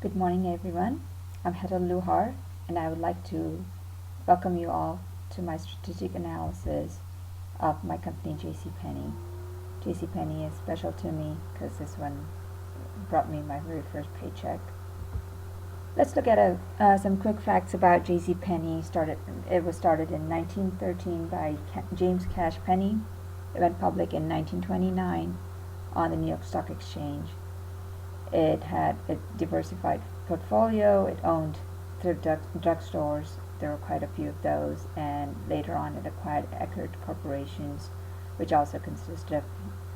Good morning, everyone. I'm Hetal Luhar, and I would like to welcome you all to my strategic analysis of my company, JCPenney. JCPenney is special to me because this one brought me my very first paycheck. Let's look at some quick facts about JCPenney. It was started in 1913 by James Cash Penney. It went public in 1929 on the New York Stock Exchange. It had a diversified portfolio. It owned thrift drugstores. There were quite a few of those, and later on it acquired Eckerd Corporations, which also consisted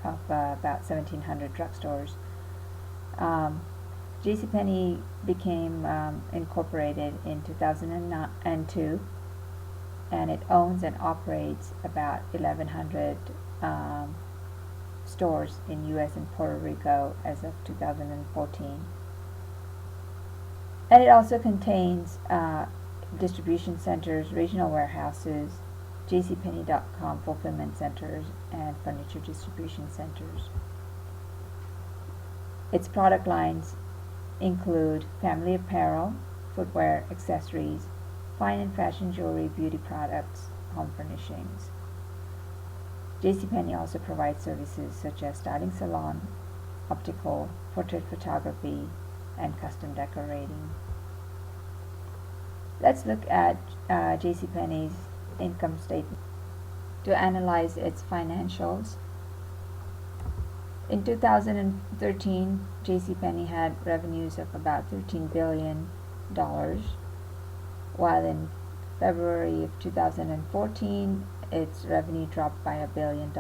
of about 1,700 drugstores. JCPenney became incorporated in 2002, and it owns and operates about 1,100 stores in U.S. and Puerto Rico as of 2014. And it also contains distribution centers, regional warehouses, JCPenney.com fulfillment centers, and furniture distribution centers. Its product lines include family apparel, footwear, accessories, fine and fashion jewelry, beauty products, home furnishings. JCPenney also provides services such as styling salon, optical, portrait photography, and custom decorating. Let's look at JCPenney's income statement to analyze its financials. In 2013, JCPenney had revenues of about $13 billion, while in February of 2014, its revenue dropped by $1 billion.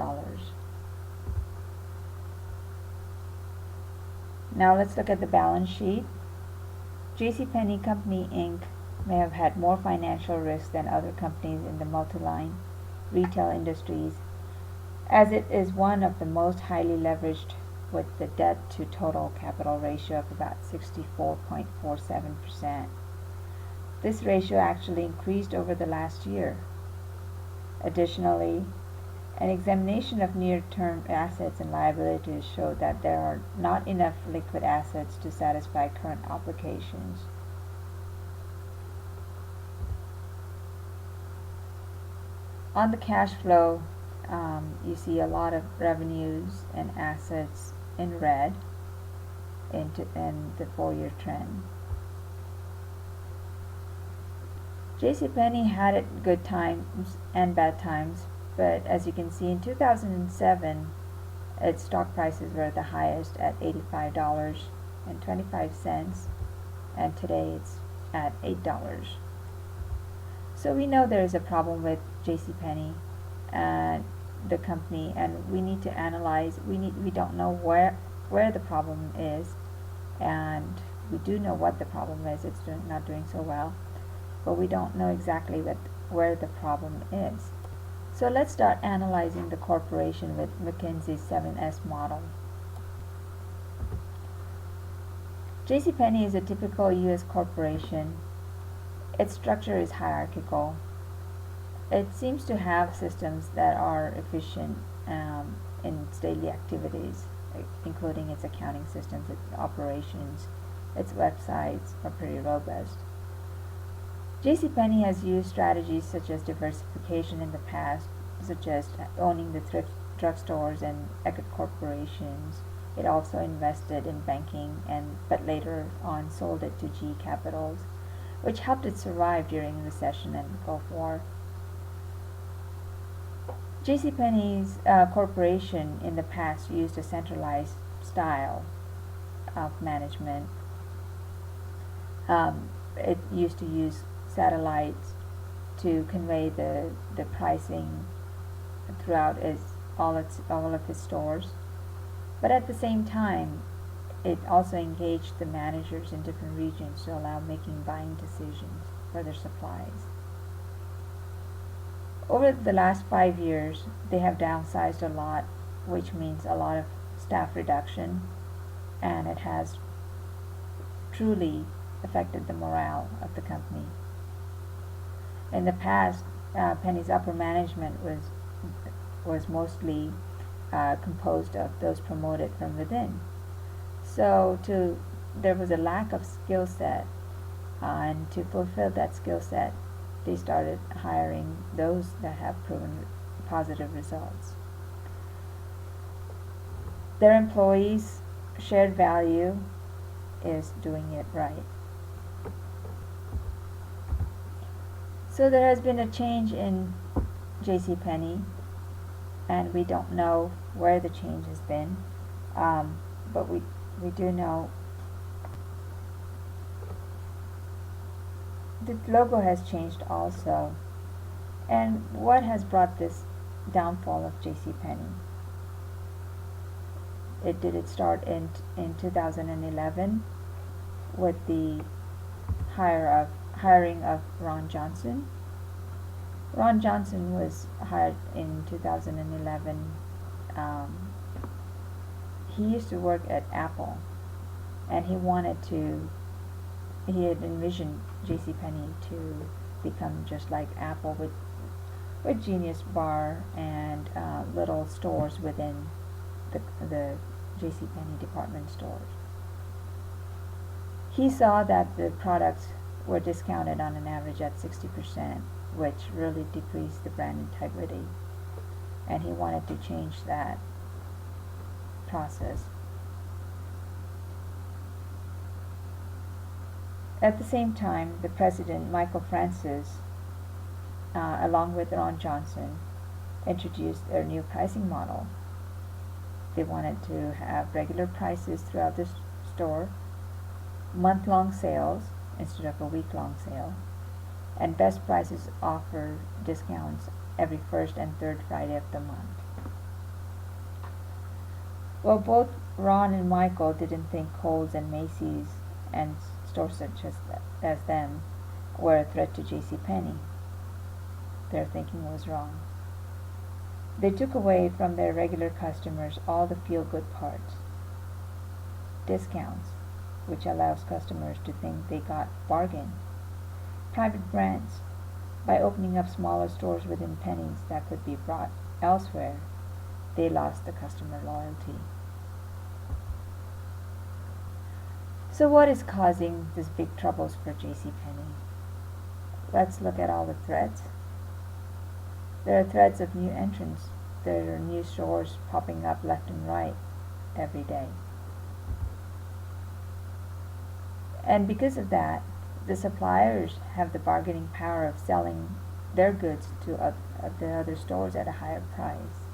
Now let's look at the balance sheet. JCPenney Company Inc. may have had more financial risk than other companies in the multi-line retail industries, as it is one of the most highly leveraged, with the debt to total capital ratio of about 64.47%. This ratio actually increased over the last year. Additionally, an examination of near-term assets and liabilities showed that there are not enough liquid assets to satisfy current obligations. On the cash flow, you see a lot of revenues and assets in red in the 4-year trend. JCPenney had it good times and bad times, but as you can see, in 2007, its stock prices were the highest at $85.25, and today it's at $8. So we know there is a problem with JCPenney and the company, and we need to analyze. We don't know where the problem is, and we do know what the problem is. It's not doing so well, but we don't know exactly where the problem is. So let's start analyzing the corporation with McKinsey's 7S model. JCPenney is a typical U.S. corporation. Its structure is hierarchical. It seems to have systems that are efficient in its daily activities, including its accounting systems, its operations. Its websites are pretty robust. JCPenney has used strategies such as diversification in the past, such as owning the thrift drugstores and Eckerd Corporations. It also invested in banking, but later on sold it to GE Capitals, which helped it survive during recession and the Gulf War. JCPenney's corporation in the past used a centralized style of management. It used to use satellites to convey the pricing throughout all of its stores, but at the same time, it also engaged the managers in different regions to allow making buying decisions for their supplies. Over the last 5 years, they have downsized a lot, which means a lot of staff reduction, and it has truly affected the morale of the company. In the past, Penny's upper management was mostly composed of those promoted from within. So to there was a lack of skill set, and to fulfill that skill set, they started hiring those that have proven positive results. Their employees' shared value is doing it right. So there has been a change in JCPenney, and we don't know where the change has been, but we do know the logo has changed also. And what has brought this downfall of JCPenney? It start in 2011 with the hiring of Ron Johnson. Ron Johnson was hired in 2011. He used to work at Apple, and he had envisioned JCPenney to become just like Apple, with Genius Bar and little stores within the JCPenney department stores. He saw that the products were discounted on an average at 60%, which really decreased the brand integrity, and he wanted to change that process. At the same time, the president, Michael Francis, along with Ron Johnson, introduced their new pricing model. They wanted to have regular prices throughout the store, month-long sales instead of a week-long sale, and best prices offer discounts every first and third Friday of the month. Well, both Ron and Michael didn't think Kohl's and Macy's and stores such as them were a threat to JCPenney. Their thinking was wrong. They took away from their regular customers all the feel-good parts. Discounts, which allows customers to think they got bargain. Private brands, by opening up smaller stores within pennies that could be brought elsewhere, they lost the customer loyalty. So what is causing these big troubles for JCPenney? Let's look at all the threats. There are threats of new entrants. There are new stores popping up left and right every day. And because of that, the suppliers have the bargaining power of selling their goods to the other stores at a higher price.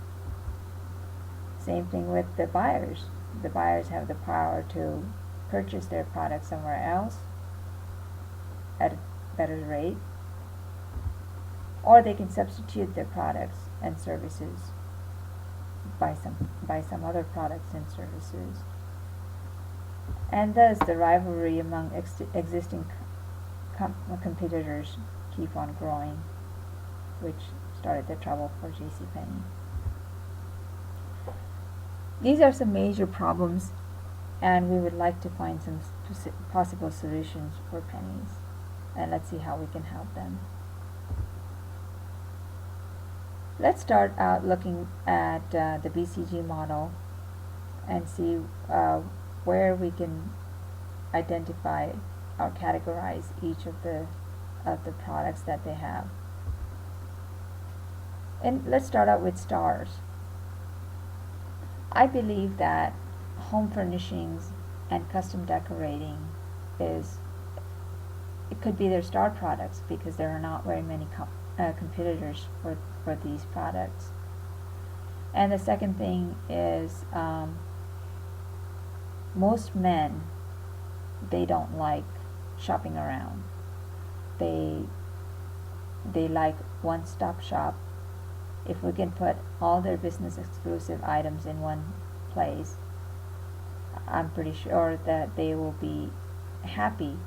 Same thing with the buyers. The buyers have the power to purchase their products somewhere else at a better rate, or they can substitute their products and services by some other products and services. And thus the rivalry among existing competitors keep on growing, which started the trouble for JCPenney. These are some major problems, and we would like to find some possible solutions for pennies, and let's see how we can help them. Let's start out looking at the BCG model and see where we can identify or categorize each of the products that they have. And let's start out with stars. I believe that home furnishings and custom decorating it could be their star products, because there are not very many competitors for these products. And the second thing is most men, they don't like shopping around. They like one-stop shop. If we can put all their business exclusive items in one place, I'm pretty sure that they will be happy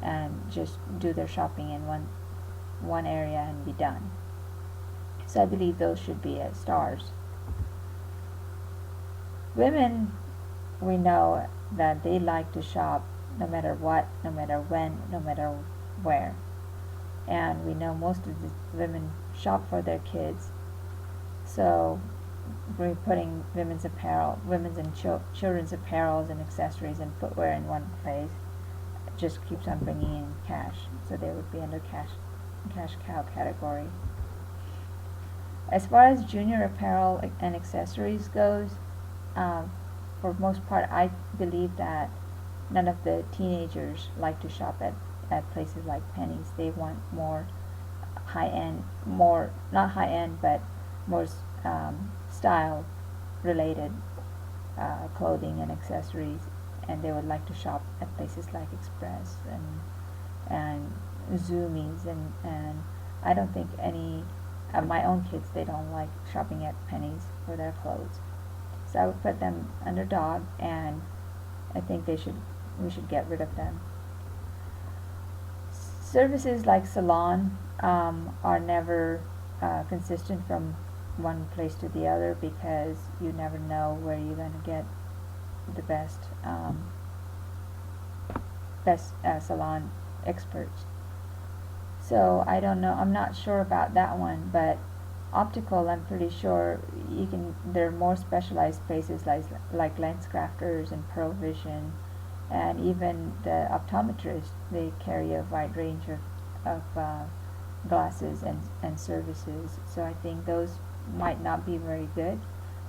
and just do their shopping in one area and be done. So I believe those should be as stars. Women, we know that they like to shop no matter what, no matter when, no matter where. And we know most of the women shop for their kids. So putting women's apparel, women's and children's apparels and accessories and footwear in one place just keeps on bringing in cash. So they would be under cash cow category. As far as junior apparel and accessories goes, for most part, I believe that none of the teenagers like to shop at places like Penny's. They want more high-end, not high-end, but more style related clothing and accessories, and they would like to shop at places like Express and Zoomies, and I don't think any of my own kids, they don't like shopping at Penny's for their clothes. So I would put them under dog, and I think we should get rid of them. Services like salon are never consistent from one place to the other, because you never know where you're going to get the best salon experts. So I don't know, I'm not sure about that one, but optical, I'm pretty sure there are more specialized places like lens crafters and Pearl Vision, and even the optometrists, they carry a wide range of glasses and services. So I think those might not be very good,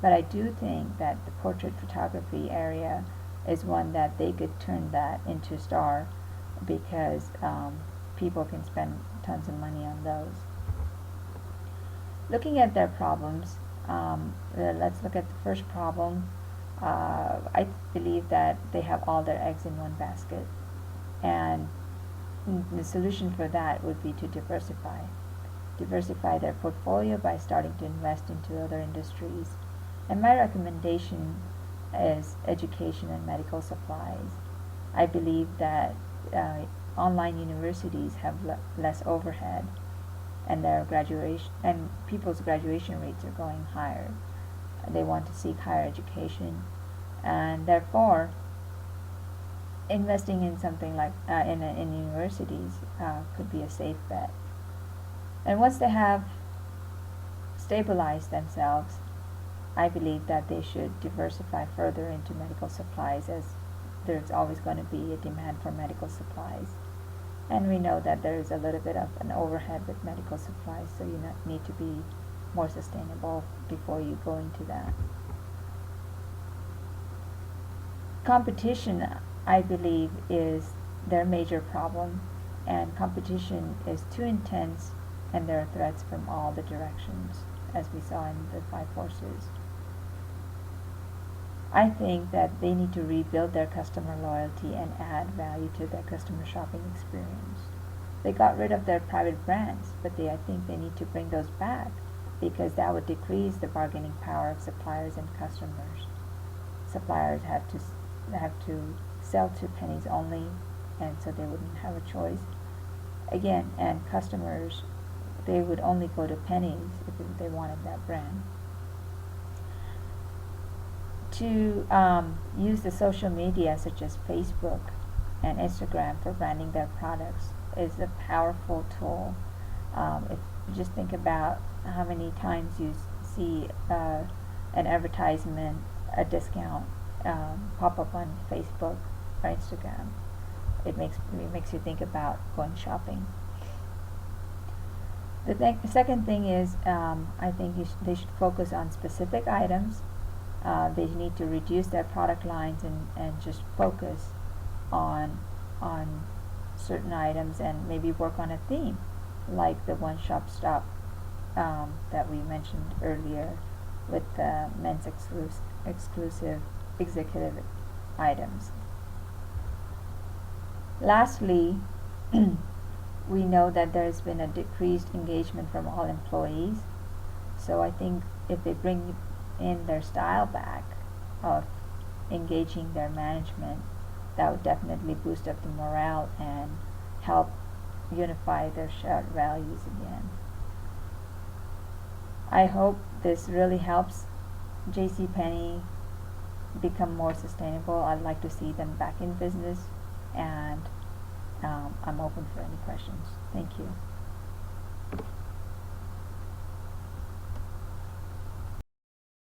but I do think that the portrait photography area is one that they could turn that into star, because people can spend tons of money on those. Looking at their problems, let's look at the first problem. I believe that they have all their eggs in one basket, and the solution for that would be to diversify their portfolio by starting to invest into other industries. And my recommendation is education and medical supplies. I believe that online universities have less overhead, and people's graduation rates are going higher. They want to seek higher education, and therefore investing in something like in universities could be a safe bet. And once they have stabilized themselves, I believe that they should diversify further into medical supplies, as there's always going to be a demand for medical supplies. And we know that there is a little bit of an overhead with medical supplies, so you need to be more sustainable before you go into that. Competition, I believe, is their major problem, and competition is too intense, and there are threats from all the directions, as we saw in the 5 Forces. I think that they need to rebuild their customer loyalty and add value to their customer shopping experience. They got rid of their private brands, but I think they need to bring those back, because that would decrease the bargaining power of suppliers and customers. Suppliers have to sell to Pennies only, and so they wouldn't have a choice. Again, and customers, they would only go to Pennies if they wanted that brand. To use the social media such as Facebook and Instagram for branding their products is a powerful tool. If you just think about how many times you see an advertisement, a discount pop up on Facebook or Instagram, it makes you think about going shopping. The second thing is, I think they should focus on specific items. They need to reduce their product lines and just focus on certain items, and maybe work on a theme, like the one shop stop that we mentioned earlier with the men's exclusive executive items. Lastly, we know that there's been a decreased engagement from all employees, so I think if they bring in their style back of engaging their management, that would definitely boost up the morale and help unify their shared values again. I hope this really helps JCPenney become more sustainable. I'd like to see them back in business, and I'm open for any questions. Thank you.